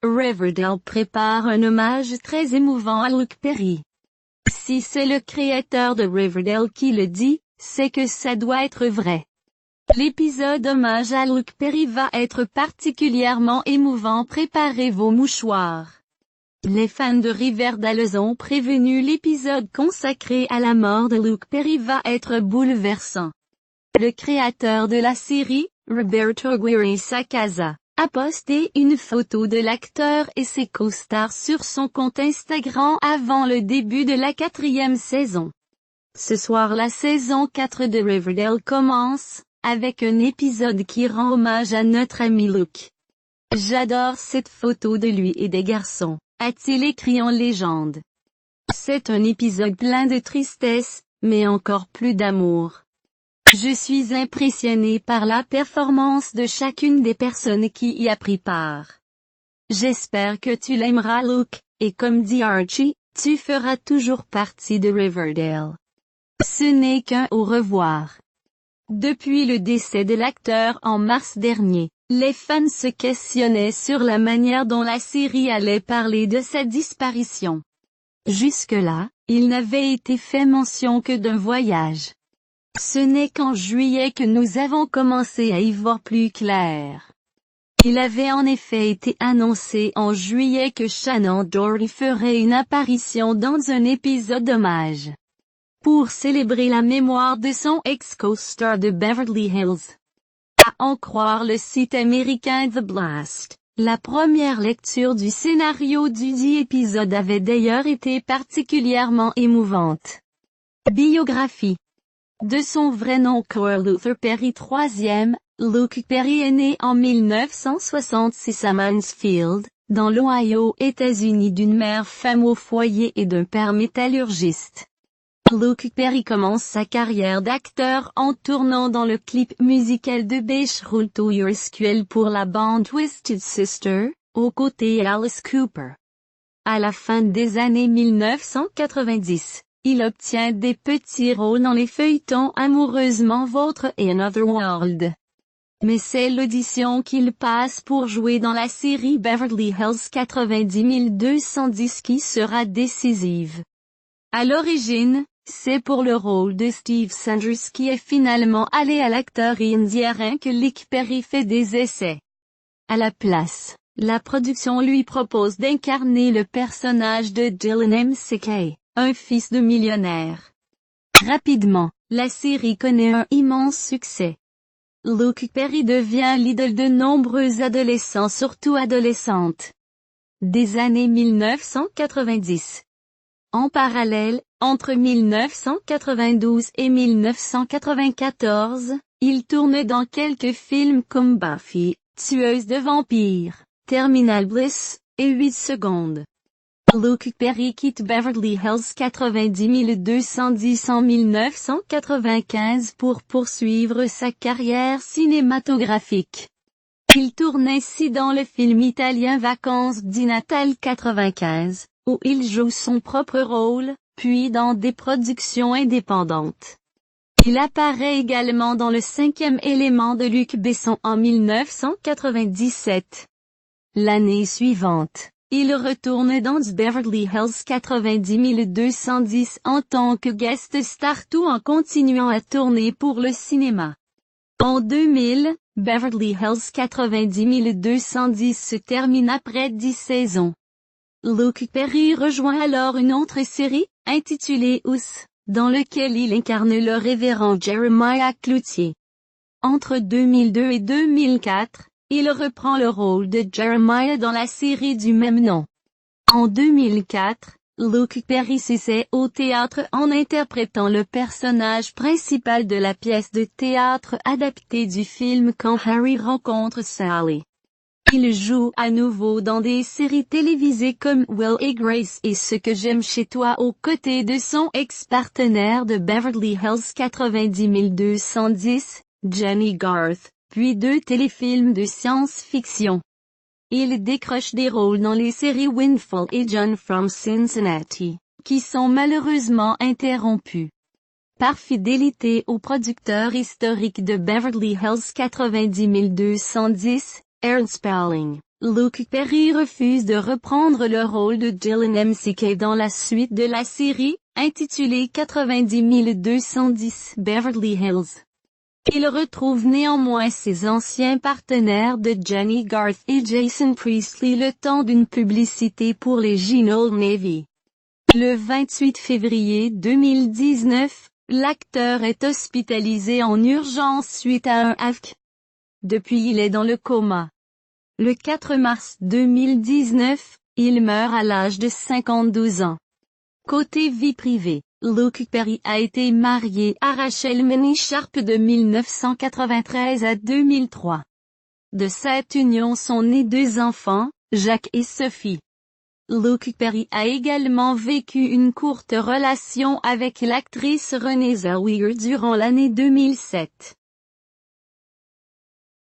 Riverdale prépare un hommage très émouvant à Luke Perry. Si c'est le créateur de Riverdale qui le dit, c'est que ça doit être vrai. L'épisode hommage à Luke Perry va être particulièrement émouvant. Préparez vos mouchoirs. Les fans de Riverdale ont prévenu, l'épisode consacré à la mort de Luke Perry va être bouleversant. Le créateur de la série, Roberto Guirasca, a posté une photo de l'acteur et ses co-stars sur son compte Instagram avant le début de la 4e saison. Ce soir, la saison 4 de Riverdale commence, avec un épisode qui rend hommage à notre ami Luke. J'adore cette photo de lui et des garçons, a-t-il écrit en légende. C'est un épisode plein de tristesse, mais encore plus d'amour. Je suis impressionné par la performance de chacune des personnes qui y a pris part. J'espère que tu l'aimeras Luke, et comme dit Archie, tu feras toujours partie de Riverdale. Ce n'est qu'un au revoir. Depuis le décès de l'acteur en mars dernier, les fans se questionnaient sur la manière dont la série allait parler de sa disparition. Jusque-là, il n'avait été fait mention que d'un voyage. Ce n'est qu'en juillet que nous avons commencé à y voir plus clair. Il avait en effet été annoncé en juillet que Shannon Doherty ferait une apparition dans un épisode hommage. Pour célébrer la mémoire de son ex-co-star de Beverly Hills. À en croire le site américain The Blast, la première lecture du scénario du dit épisode avait d'ailleurs été particulièrement émouvante. Biographie. De son vrai nom Cole Luther Perry III, Luke Perry est né en 1966 à Mansfield, dans l'Ohio, États-Unis, d'une mère femme au foyer et d'un père métallurgiste. Luke Perry commence sa carrière d'acteur en tournant dans le clip musical de Beach Roll to Your Squell pour la bande Twisted Sister, aux côtés d'Alice Cooper. À la fin des années 1990, il obtient des petits rôles dans les feuilletons Amoureusement Vôtre et Another World. Mais c'est l'audition qu'il passe pour jouer dans la série Beverly Hills 90210 qui sera décisive. À l'origine, c'est pour le rôle de Steve Sanders qui est finalement allé à l'acteur indien que Luke Perry fait des essais. À la place, la production lui propose d'incarner le personnage de Dylan McKay, un fils de millionnaire. Rapidement, la série connaît un immense succès. Luke Perry devient l'idole de nombreux adolescents, surtout adolescentes. Des années 1990. En parallèle, entre 1992 et 1994, il tourne dans quelques films comme Buffy, Tueuse de vampires, Terminal Bliss, et 8 secondes. Luke Perry quitte Beverly Hills 90210 en 1995 pour poursuivre sa carrière cinématographique. Il tourne ainsi dans le film italien Vacances di Natale 95, où il joue son propre rôle, puis dans des productions indépendantes. Il apparaît également dans Le 5e élément de Luc Besson en 1997. L'année suivante, il retourne dans Beverly Hills 90210 en tant que guest star tout en continuant à tourner pour le cinéma. En 2000, Beverly Hills 90210 se termine après 10 saisons. Luke Perry rejoint alors une autre série, intitulée Us, dans lequel il incarne le révérend Jeremiah Cloutier. Entre 2002 et 2004, il reprend le rôle de Jeremiah dans la série du même nom. En 2004, Luke Perry s'essaie au théâtre en interprétant le personnage principal de la pièce de théâtre adaptée du film Quand Harry rencontre Sally. Il joue à nouveau dans des séries télévisées comme Will et Grace et Ce que j'aime chez toi aux côtés de son ex-partenaire de Beverly Hills 90210, Jenny Garth, puis 2 téléfilms de science-fiction. Il décroche des rôles dans les séries Windfall et John from Cincinnati, qui sont malheureusement interrompus. Par fidélité au producteur historique de Beverly Hills 90210, Aaron Spelling, Luke Perry refuse de reprendre le rôle de Dylan McKay dans la suite de la série, intitulée 90210 Beverly Hills. Il retrouve néanmoins ses anciens partenaires de Jenny Garth et Jason Priestley le temps d'une publicité pour les jeans Old Navy. Le 28 février 2019, l'acteur est hospitalisé en urgence suite à un AVC. Depuis il est dans le coma. Le 4 mars 2019, il meurt à l'âge de 52 ans. Côté vie privée, Luke Perry a été marié à Rachel Minnie Sharp de 1993 à 2003. De cette union sont nés 2 enfants, Jack et Sophie. Luke Perry a également vécu une courte relation avec l'actrice Renée Zellweger durant l'année 2007.